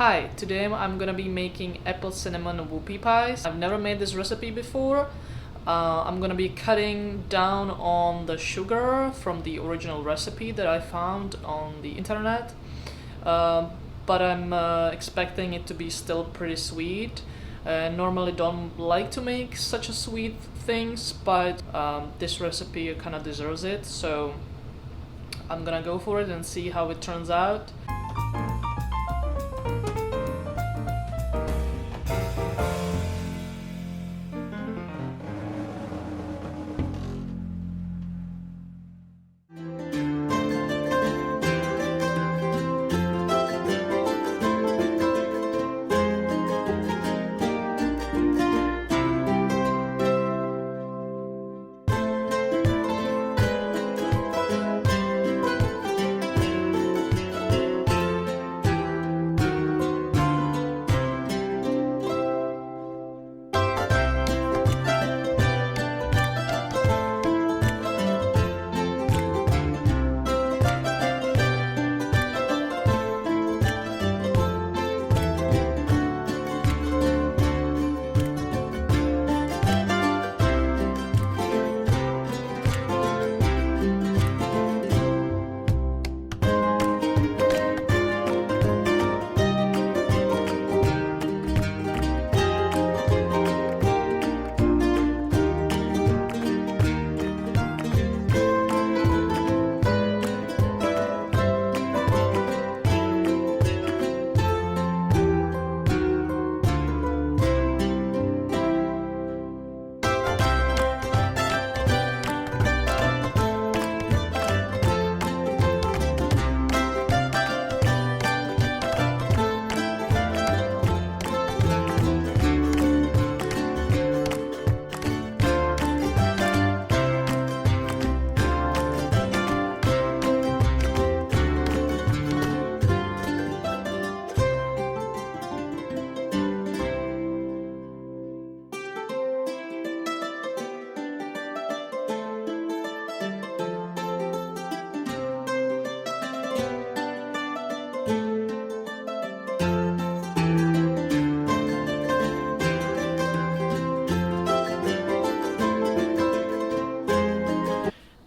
Hi, today I'm gonna be making apple cinnamon whoopie pies. I've never made this recipe before. I'm gonna be cutting down on the sugar from the original recipe that I found on the internet, but I'm expecting it to be still pretty sweet. Normally don't like to make such a sweet things, but this recipe kind of deserves it, so I'm gonna go for it and see how it turns out.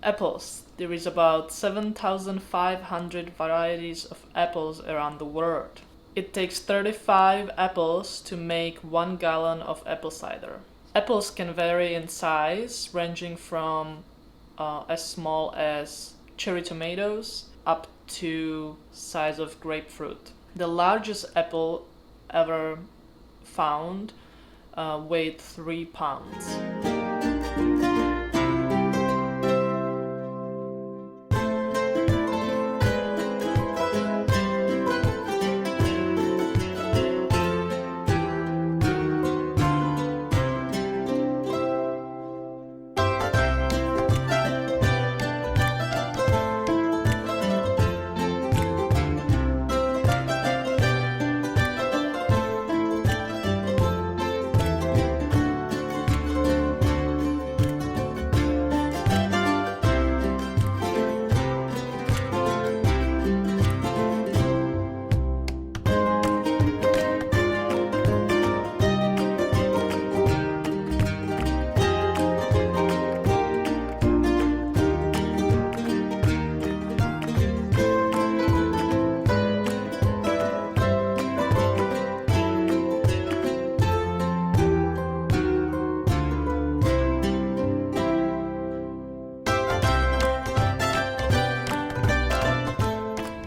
Apples. There is about 7,500 varieties of apples around the world. It takes 35 apples to make 1 gallon of apple cider. Apples can vary in size, ranging from as small as cherry tomatoes up to size of grapefruit. The largest apple ever found weighed 3 pounds.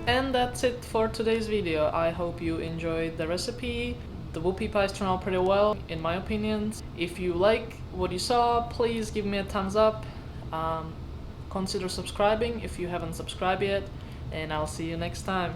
And that's it for today's video. I hope you enjoyed the recipe. The whoopie pies turned out pretty well, in my opinion. If you like what you saw, please give me a thumbs up. Consider subscribing if you haven't subscribed yet, and I'll see you next time.